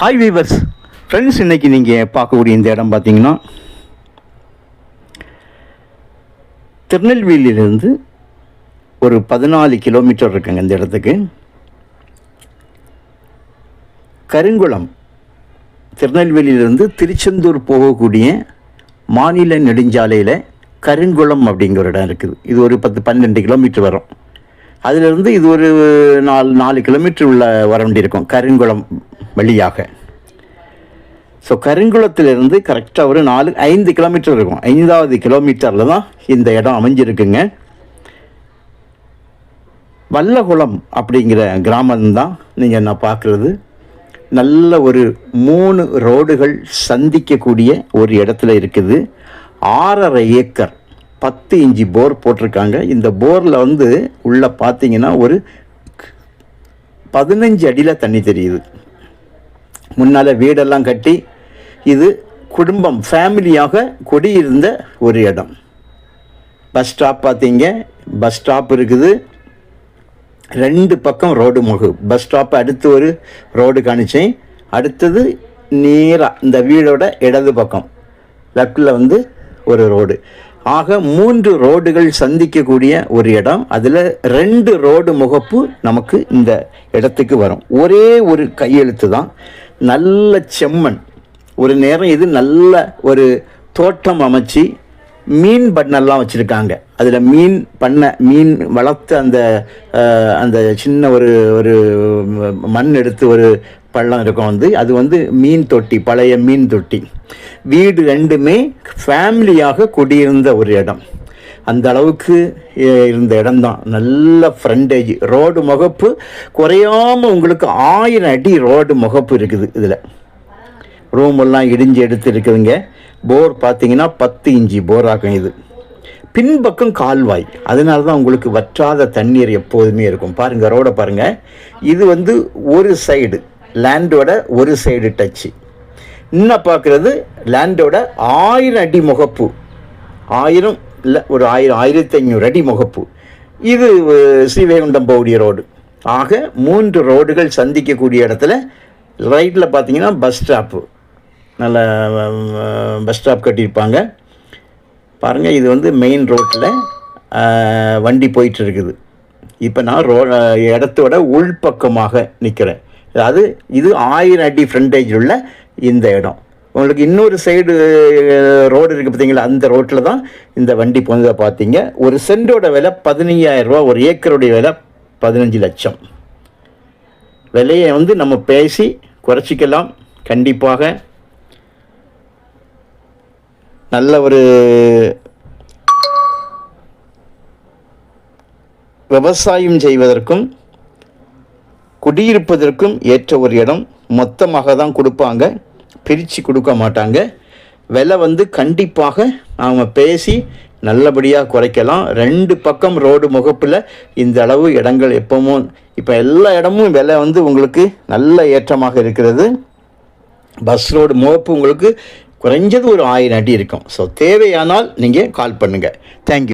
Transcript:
Hi viewers friends, இன்றைக்கி நீங்கள் பார்க்கக்கூடிய இந்த இடம் பார்த்தீங்கன்னா திருநெல்வேலியிலேருந்து ஒரு 14 கிலோமீட்டர் இருக்குங்க. இந்த இடத்துக்கு கருங்குளம், திருநெல்வேலியிலிருந்து திருச்செந்தூர் போகக்கூடிய மாநில நெடுஞ்சாலையில் கருங்குளம் அப்படிங்கிற இடம் இருக்குது. இது ஒரு 10-12 கிலோமீட்டர் வரும். அதிலிருந்து இது ஒரு 4 கிலோமீட்டர் உள்ள வர வேண்டியிருக்கும் கருங்குளம் வழியாக. ஸோ கருங்குளத்திலிருந்து கரெக்டாக ஒரு 5 கிலோமீட்டர் இருக்கும். 5வது கிலோமீட்டரில் தான் இந்த இடம் அமைஞ்சிருக்குங்க. வல்லகுளம் அப்படிங்கிற கிராமம்தான் நீங்கள் நான் பார்க்குறது. நல்ல ஒரு 3 ரோடுகள் சந்திக்கக்கூடிய ஒரு இடத்துல இருக்குது. 6.5 ஏக்கர் 10 இன்ச்சு போர் போட்டிருக்காங்க. இந்த போரில் உள்ளே பார்த்தீங்கன்னா ஒரு 15 அடியில் தண்ணி தெரியுது. முன்னால் வீடெல்லாம் கட்டி இது குடும்பம் ஃபேமிலியாக குடியிருந்த ஒரு இடம். பஸ் ஸ்டாப் பார்த்தீங்க, பஸ் ஸ்டாப் இருக்குது. 2 பக்கம் ரோடு பஸ் ஸ்டாப் அடுத்து ஒரு ரோடு காணிச்சேன். அடுத்தது நேராக இந்த வீடோட இடது பக்கம் லெஃப்டில் ஒரு ரோடு. ஆக 3 ரோடுகள் சந்திக்கக்கூடிய ஒரு இடம். அதில் 2 ரோடு முகப்பு நமக்கு இந்த இடத்துக்கு வரும். ஒரே ஒரு கையெழுத்து தான். நல்ல செம்மண். ஒரு நேரம் இது நல்ல ஒரு தோட்டம் அமைச்சு மீன் பண்ணெல்லாம் வச்சுருக்காங்க. அதில் மீன் வளர்த்து அந்த சின்ன ஒரு மண் எடுத்து ஒரு பள்ளம் இருக்கும். அது மீன் தொட்டி, பழைய மீன் தொட்டி. வீடு 2மே ஃபேமிலியாக குடியிருந்த ஒரு இடம். அந்த அளவுக்கு இருந்த இடம்தான். நல்ல ஃப்ரண்டேஜ், ரோடு முகப்பு குறையாமல் உங்களுக்கு 1000 அடி ரோடு முகப்பு இருக்குது. இதில் ரூமெல்லாம் இடிஞ்சு எடுத்து இருக்குதுங்க. போர் பார்த்தீங்கன்னா 10 இன்ச்சு போர் ஆகும். இது பின்பக்கம் கால்வாய். அதனால தான் உங்களுக்கு வற்றாத தண்ணீர் எப்போதுமே இருக்கும். பாருங்கள், ரோடை பாருங்கள். இது ஒரு சைடு லேண்டோட ஒரு சைடு டச்சு. இன்னும் பார்க்குறது லேண்டோட 1000 அடி முகப்பு. 1000 இல்லை, ஒரு 1500 அடி முகப்பு. இது ஸ்ரீவைகுண்டம் போகக்கூடிய ரோடு. ஆக 3 ரோடுகள் சந்திக்கக்கூடிய இடத்துல ரைட்டில் பார்த்தீங்கன்னா பஸ் ஸ்டாப்பு. நல்ல பஸ் ஸ்டாப் கட்டியிருப்பாங்க பாருங்கள். இது மெயின் ரோட்டில் வண்டி போயிட்டு இருக்குது. இப்போ நான் இடத்தோட உள்பக்கமாக நிற்கிறேன். அதாவது இது 1000 அடி ஃப்ரண்டேஜ் உள்ள இந்த இடம். உங்களுக்கு இன்னொரு சைடு ரோடு இருக்குது பார்த்தீங்களா, அந்த ரோட்டில் தான் இந்த வண்டி போனதை பார்த்தீங்க. ஒரு சென்டோட விலை 15,000 ரூபா, ஒரு ஏக்கருடைய விலை 15 லட்சம். விலையை நம்ம பேசி குறைச்சிக்கலாம். கண்டிப்பாக நல்ல ஒரு விவசாயம் செய்வதற்கும் குடியிருப்பதற்கும் ஏற்ற ஒரு இடம். மொத்தமாக தான் கொடுப்பாங்க, பிரித்து கொடுக்க மாட்டாங்க. விலை கண்டிப்பாக நாம் பேசி நல்லபடியாக குறைக்கலாம். 2 பக்கம் ரோடு முகப்பில் இந்த அளவு இடங்கள் எப்பவும் இப்போ எல்லா இடமும் விலை உங்களுக்கு நல்ல ஏற்றமாக இருக்கிறது. பஸ் ரோடு முகப்பு உங்களுக்கு குறைஞ்சது ஒரு 1000 அடி இருக்கும். ஸோ தேவையானால் நீங்கள் கால் பண்ணுங்கள். தேங்க்யூ.